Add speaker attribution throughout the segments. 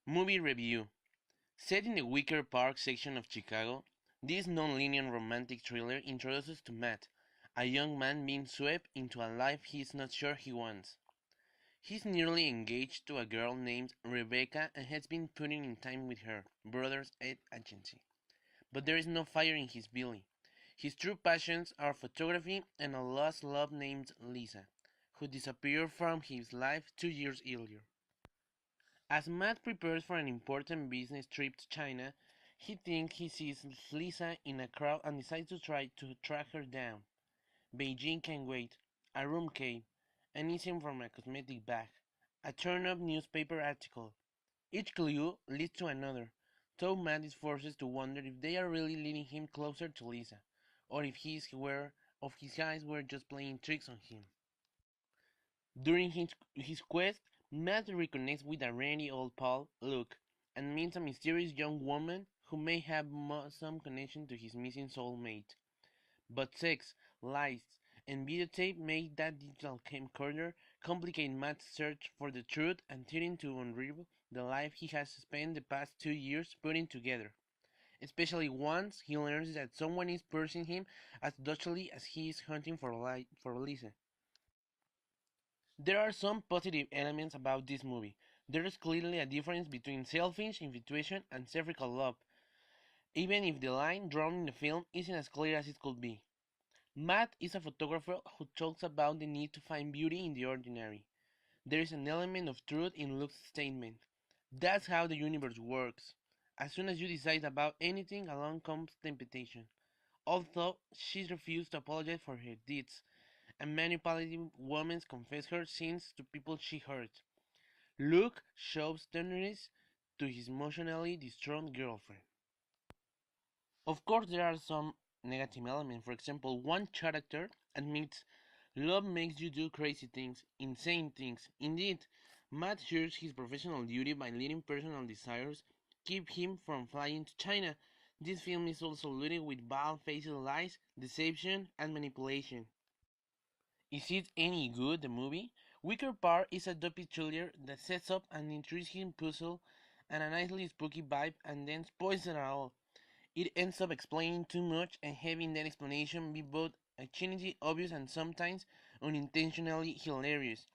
Speaker 1: Movie review. Set in the Wicker Park section of Chicago, this non-linear romantic thriller introduces to Matt, a young man being swept into a life he is not sure he wants. He's nearly engaged to a girl named Rebecca and has been putting in time with her brother's ad agency. But there is no fire in his belly. His true passions are photography and a lost love named Lisa, who disappeared from his life 2 years earlier. As Matt prepares for an important business trip to China, he thinks he sees Lisa in a crowd and decides to try to track her down. Beijing can wait, a room key, an ism from a cosmetic bag, a turn-up newspaper article. Each clue leads to another, so Matt is forced to wonder if they are really leading him closer to Lisa, or if his eyes were just playing tricks on him. During his quest, Matt reconnects with a rainy old pal, Luke, and meets a mysterious young woman who may have some connection to his missing soulmate. But sex, lies, and videotape make that digital camcorder complicate Matt's search for the truth and threaten to unravel the life he has spent the past 2 years putting together. Especially once he learns that someone is pursuing him as doggedly as he is hunting for Lisa. There are some positive elements about this movie. There is clearly a difference between selfish infatuation and selfish love, even if the line drawn in the film isn't as clear as it could be. Matt is a photographer who talks about the need to find beauty in the ordinary. There is an element of truth in Luke's statement. That's how the universe works. As soon as you decide about anything, along comes temptation. Although she refused to apologize for her deeds, a manipulative woman confessed her sins to people she hurt. Luke shows tenderness to his emotionally distraught girlfriend. Of course, there are some negative elements. For example, one character admits love makes you do crazy things, insane things. Indeed, Matt shares his professional duty by letting personal desires keep him from flying to China. This film is also loaded with bald-faced lies, deception, and manipulation. Is it any good, the movie? Wicker Park is a dopey thriller that sets up an intriguing puzzle and a nicely spooky vibe and then spoils it all. It ends up explaining too much and having that explanation be both accidentally obvious and sometimes unintentionally hilarious.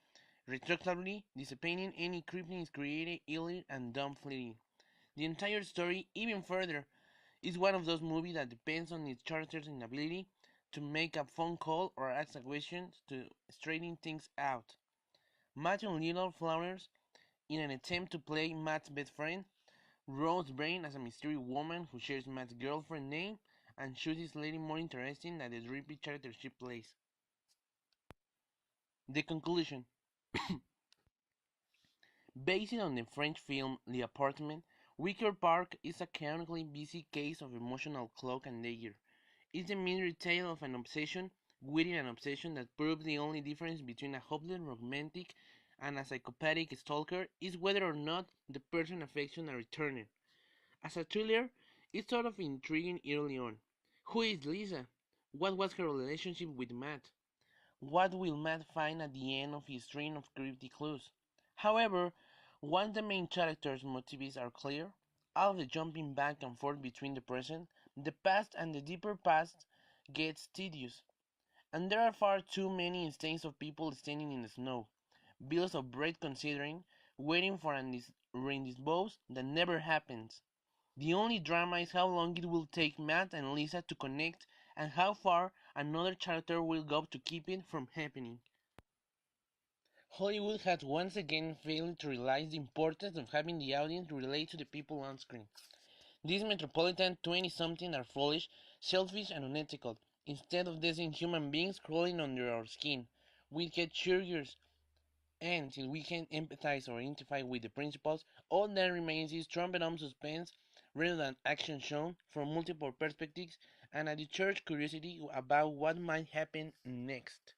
Speaker 1: Retroactively disappointing any creeping is created early and dumb fleeting. The entire story, even further, is one of those movies that depends on its character's inability to make a phone call or ask a question to straighten things out. Matthew Little flounders in an attempt to play Matt's best friend, Rose Brain as a mysterious woman who shares Matt's girlfriend name, and shoots is slightly more interesting than the drippy character she plays. The conclusion. Based on the French film The Apartment, Wicker Park is a chaotically busy case of emotional cloak and dagger. It's the mystery tale of an obsession within an obsession that proves the only difference between a hopeless romantic and a psychopathic stalker is whether or not the person's affection are returning. As a thriller, it's sort of intriguing early on. Who is Lisa? What was her relationship with Matt? What will Matt find at the end of his string of cryptic clues? However, once the main character's motives are clear, all of the jumping back and forth between the present, the past, and the deeper past gets tedious. And there are far too many instances of people standing in the snow, bills of bread considering, waiting for an rendezvous that never happens. The only drama is how long it will take Matt and Lisa to connect and how far another character will go to keep it from happening. Hollywood has once again failed to realize the importance of having the audience relate to the people on screen. These metropolitan 20-something are foolish, selfish, and unethical. Instead of decent human beings crawling under our skin, we get curious, and since we can empathize or identify with the principals, all that remains is trumped-up suspense rather than action shown from multiple perspectives and a deterred curiosity about what might happen next.